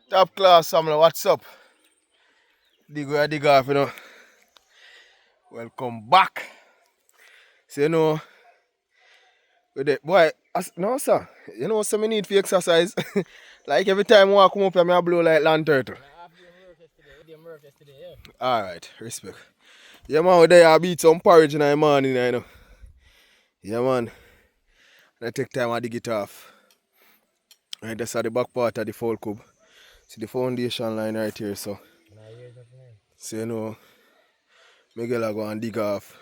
Top class family, what's up? Dig off, Welcome back. So with it, boy, no sir. So me need for exercise. Like every time I come up here, I blow like land turtle. Alright, respect. Yeah man, there I beat some porridge in the morning, Yeah man. I take time I dig it off. Right, that's at the back part of the full cube. See the foundation line right here, so. So Miguel I go and dig off.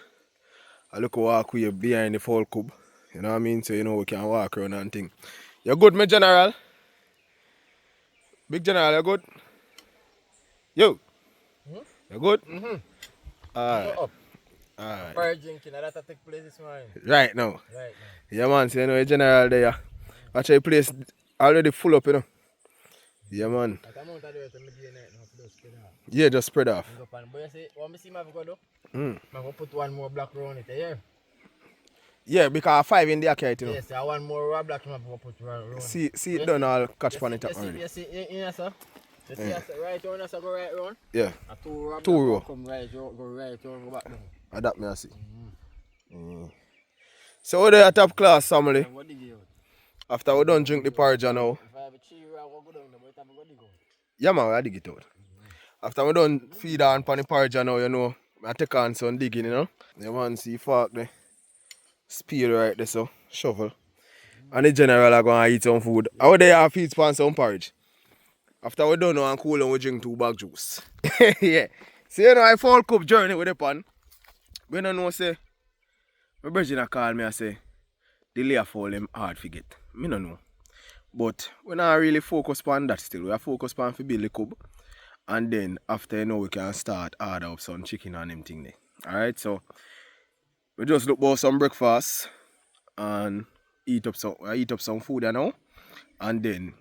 I look walk way behind the full cube. You know what I mean? So we can walk around and thing. You good, my general? Big general, you good? You? You good? Alright. Alright. Fire drinking, that take place this morning. Right now. Right now. Yeah man, so the general there. Actually the place already full up, Yeah man. Like amount of dirt I'm doing right now for those spread off. Yeah, just spread off. But you see, what I see my go do? I'm going to put one more block around it, yeah? Yeah, because 5 in the account, Yes, I want more block I'm going to put around it. See it done all catch on it up already. You see, sir? You see, right on, so go right around? Yeah. And 2 row. Come right, go back down. That me I see. So we're there top class family. What did you? After we done drink the porridge now. If I have a cheese, I will go down there, but I'm going to go. Yeah man, I dig it out. After we done feed on the porridge now, I take on some digging, You man see fork there. Spear right there, so shovel. And the general are gonna eat some food. How they have feed pan some porridge. After we done now and cool and we drink 2 bag juice. Yeah. See I fall cup journey with the pan. We don't know say my brother call me and say the layer fall them hard to get. Me don't know. But we not really focus on that still. We are focused on to build the cub. And then after we can start order up some chicken and them thing there. Alright, so we just look for some breakfast and eat up some food now. And then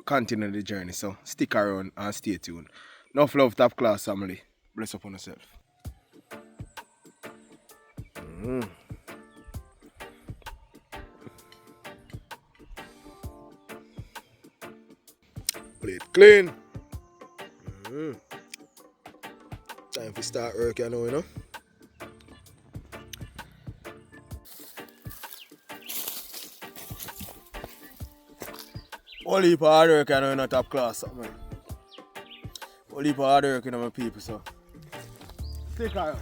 continue the journey. So stick around and stay tuned. Enough love, top class family. Bless up on yourself. Plate clean. Time to start work, All heap of hard work, top class, man. All heap of hard work, my people, so. Stick around.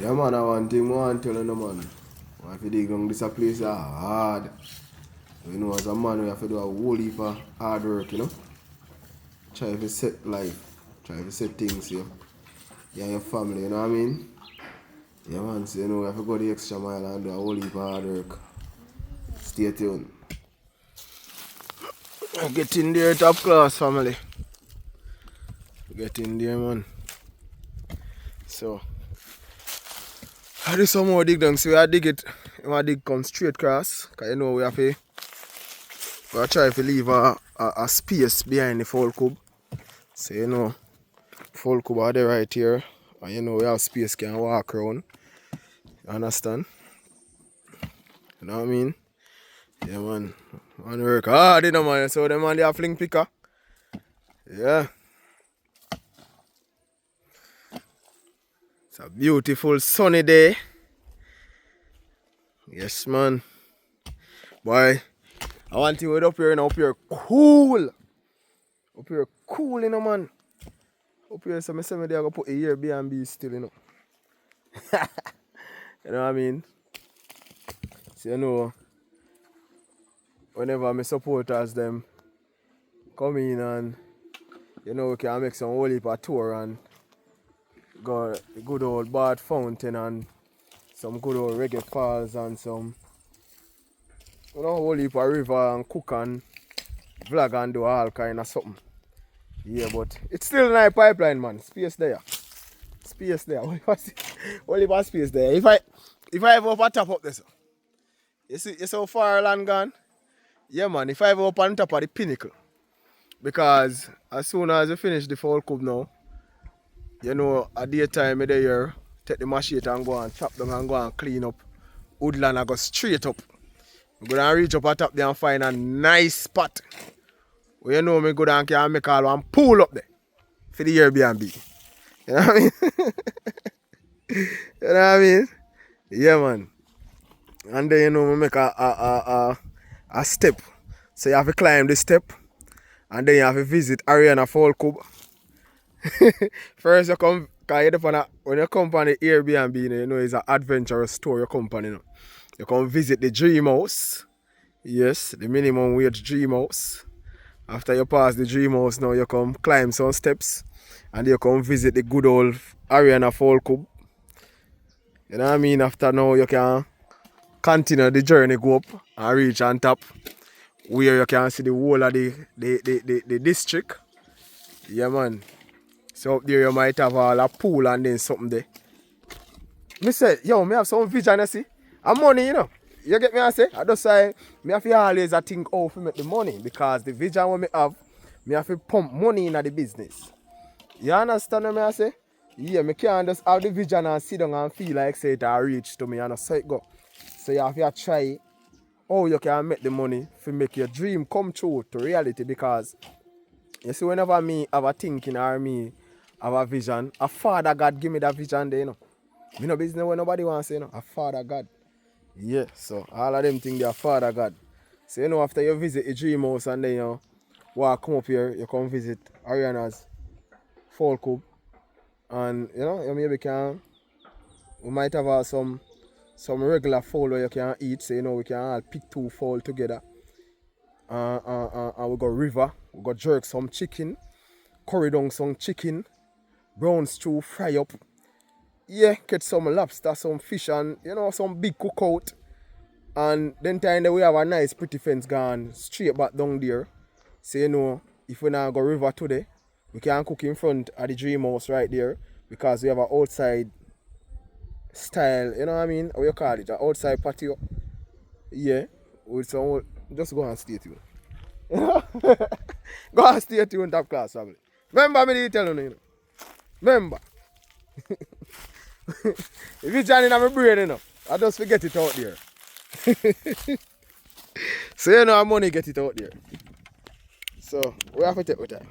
Yeah man, I want thing I want to tell you no man. I have to dig down this a place hard. You know, as a man we have to do a whole heap of hard work, you know. Try to set life. Try to set things here. You and your family, you know what I mean? Yeah man, so you know we have to go the extra mile and do a whole heap of hard work. Stay tuned. Get in there, top class family. Get in there, man. So, I do some more dig down. So, I dig it. I dig come straight across. Because you know we have to try to leave a space behind the full cube. So, you know, full cube are there right here. And you know we have space can walk around. You understand? You know what I mean? Yeah, man. Man work hard, you know, man. So, them man, they have fling picker. Yeah. It's a beautiful sunny day. Yes, man. Boy, I want you up here, you know, up here cool. Up here cool, you know, man. Up here, so I say I go put a Airbnb still, you know. You know what I mean? So, you know, whenever my supporters them come in and, you know, we can make some whole heap of tour and go the good old Bad Fountain and some good old reggae falls and some, you know, whole heap of river and cook and vlog and do all kind of something. Yeah, but it's still in a pipeline, man. Space there. Space there. Only about space there. If I ever up on top up this, you see how far land gone? Yeah, man. If I ever up on top of the pinnacle, because as soon as you finish the fall cube now, you know, at daytime of the year, take the machete and go and chop them and go and clean up woodland and go straight up. We go and reach up on top there and find a nice spot. Where you know me go down and make all one pool up there for the Airbnb. You know what I mean? You know what I mean? Yeah, man. And then, you know, we make a step. So you have to climb the step. And then you have to visit Ariana Fall Cube. First you come, because when you come on the Airbnb, you know, it's an adventurous tour you come on, you know. You come visit the dream house. Yes, the minimum wage dream house. After you pass the dream house now, you come climb some steps. And you come visit the good old Ariana Fall Cube. You know what I mean? After now, you can continue the journey, go up and reach on top, where you can see the whole of the district. Yeah, man. So up there you might have all a pool and then something there. Me say, yo, me have some vision, you see. And money, you know. You get me, I say? I just say, me have to always think how to make the money. Because the vision what me have to pump money into the business. You understand what I say? Yeah, me can't just have the vision and sit down and feel like say it reach to me and so it go. So you have to try how you can make the money to make your dream come true to reality, because you see whenever me have a thinking or me have a vision, a Father God give me that vision there, you know. Me no business where nobody wants to say, you know, a Father God. Yeah, so all of them think they are Father God. So you know, after you visit a dream house and then you come up here, you come visit Ariana's Fall Cube. And you know, you maybe we might have some regular fowl where you can eat, so you know we can all pick 2 fowl together. And we go river, we go jerk some chicken, curry down some chicken, brown stew, fry up. Yeah, get some lobster, some fish and you know some big cookout. And then time we have a nice pretty fence gone straight back down there. So you know, if we now go river today, we can cook in front of the dream house right there, because we have an outside style, you know what I mean? What you call it? An outside patio. Yeah. With some, just go and stay tuned. Go and stay tuned, top class family. Remember me tell you, you know. Remember. If it's Johnny in my brain, you know, I just forget it out there. So you know, our money get it out there. So we have to take our time.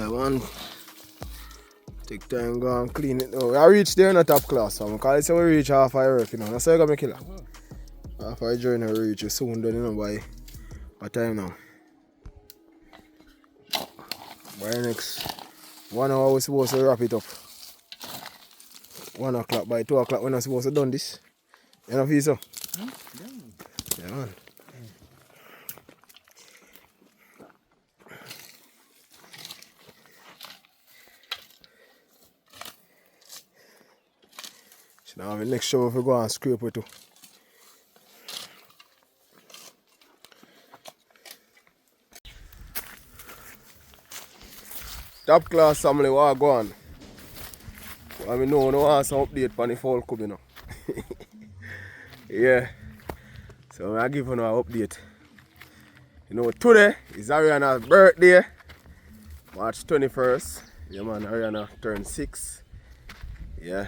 Yeah, man. Take time, go and clean it now. I reach there in the top class, so because we reach half our work, you know. That's how you got me killer. Half our journey we reach, soon done, you know, by what time now? By next 1 hour we're supposed to wrap it up. 1 o'clock, by 2 o'clock we're not supposed to done this. You know, feel so? Yeah, man. So now the next show if we go and scrape it too. Top class family, what go on? I mean, no want some update on the fall coop, you know. Yeah. So I give you an update. You know, today is Ariana's birthday. March 21st. Yeah man, Ariana turned 6. Yeah.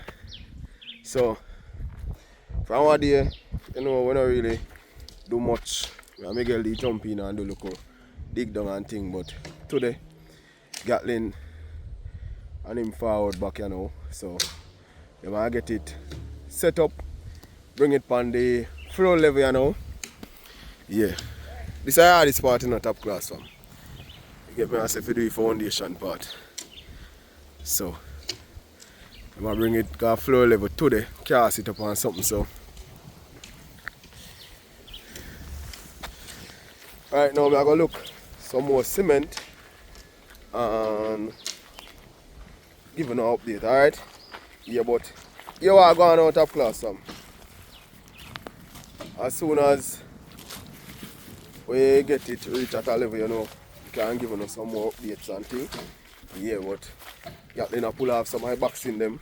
So from our day, you know, we don't really do much. We make girl jump in and do look dig down and thing, but today Gatlin and him forward back, you know. So you might get it set up, bring it on the floor level, you know. Yeah. This is the hardest part in the top class one. You get me as if you do the foundation part. So I'm gonna bring it to floor level today. Cast it up on something so. Right now I'm gonna look some more cement and give an update, alright? Yeah, but you are going out of class some. As soon as we get it reach at a level, you know, you can give us some more updates and things. Yeah, but you have to pull off some of my box in them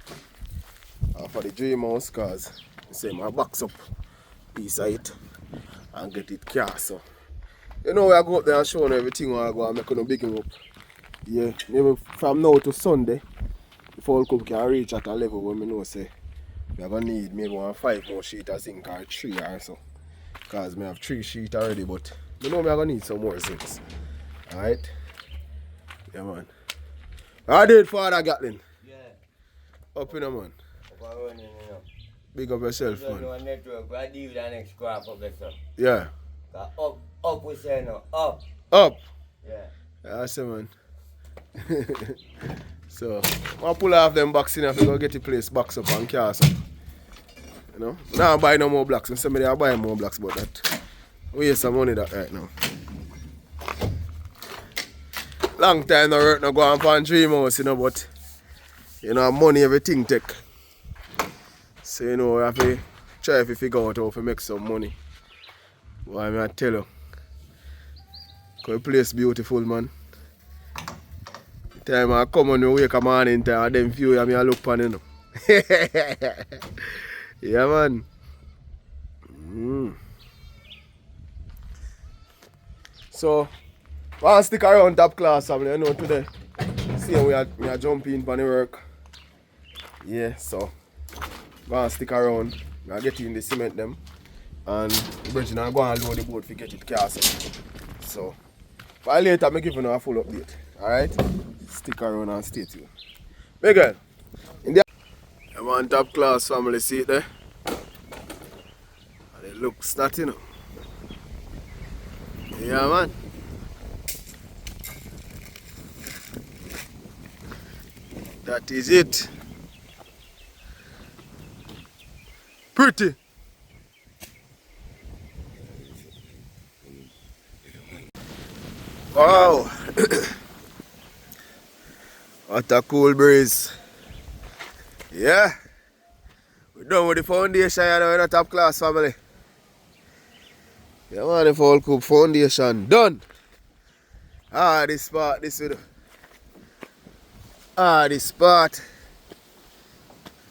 for the dream house because say my box up piece of it and get it cast. So you know, I go up there and show them everything I go and make them big them up. Yeah, maybe from now to Sunday, the fall cup can reach at a level where I know say we're gonna need maybe 5 more sheets of zinc or 3 or so. Because I have 3 sheets already, but I know I'm gonna need some more zincs. Alright? Yeah man. I did Father Gatlin. Yeah. Up in a man. Up and running, you know. Big up yourself, You don't man. know network, but I deal with the next crop up there, so. Yeah. Up we say now, up. Up. Yeah. Yeah, I say man. So I'll pull off them box in if we go get the place box up and cast up. You know? Now I buy no more blocks. Somebody I buy more blocks, but that we waste some money that right now. Long time no work no go on for dream house, you know, but you know money everything take. So you know we have to try to figure out how to make some money. Why I tell you. Cause the place beautiful, man. Time I come on you wake up morning time and then view I look pan, you know. Yeah man. So I'll stick around top class family, you know, today. See we are jumping on the work. Yeah, so I'll stick around. I'll get in the cement them. And the bridge now go and load the boat to get it cast up. So for later I'm giving you a full update. Alright? Stick around and stay tuned. Miguel, in the I'm on top class family, see it there? And it looks snatty, you know. Yeah man. That is it. Pretty. Wow. What a cool breeze. Yeah. We're done with the foundation, you know, in the top class family. Yeah man, the fall coop foundation done. Ah, this part, this video. Ah, this part.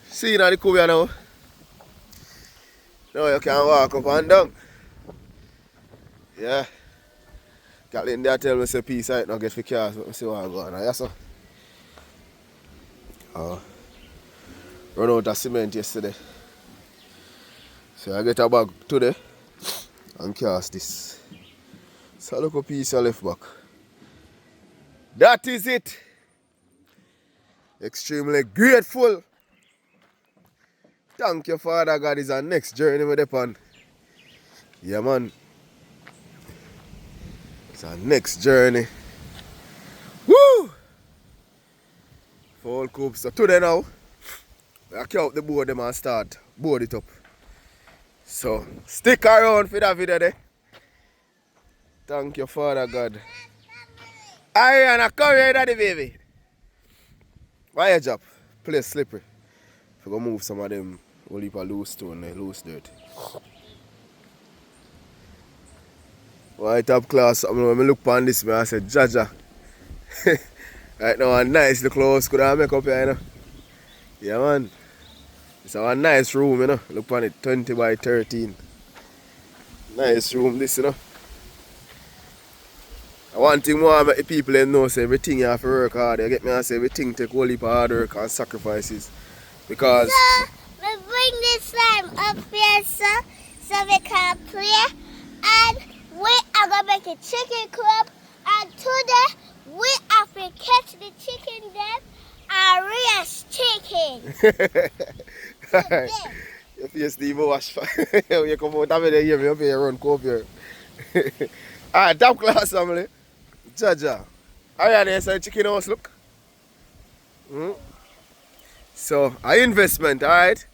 See now the coop here now. Now you can walk up and down. Yeah. Gatlin there tell me say peace out now get for cars, but I see what I go on. Yes sir. Run out of cement yesterday. So I get a bag today and cast this. So look a piece of left back. That is it. Extremely grateful. Thank you, Father God. Is our next journey with upon. Yeah, man. It's our next journey. Woo! For all coops. So today now, I carry out the board them and start board it up. So stick around for that video there. Thank you, Father God. Ariana, come here, daddy baby. Why your job? Place slippery. If you go move some of them whole heap of loose stone, loose dirt. Why top class? When I look on this, I said, Jaja. Right now, a nice little house could I make up here, you know? Yeah, man. It's a nice room, you know. Look on it, 20 by 13. Nice room, this, you know. One thing more I make the people know, say everything you have to work hard. You get me? I say everything take whole heap of hard work and sacrifices. Because... So, we bring this slime up here, so we can play. And we are going to make a chicken club. And today, we have to catch the chicken then and raise chicken. Today. Your face Steve wash. You come out of there, you up here run coop here. Alright, top class family. Jaja. Alright, there's a chicken house, look. So, an investment, alright?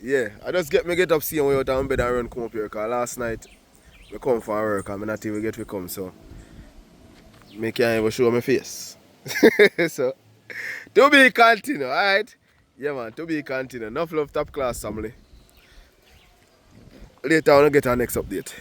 Yeah, I just get up seeing way out of bed and run come up here because last night we come for work and I not even get to come, so I can't even show my face. So, to be continued, alright? Yeah man, to be continued. Enough love top class family. Later on I get our next update.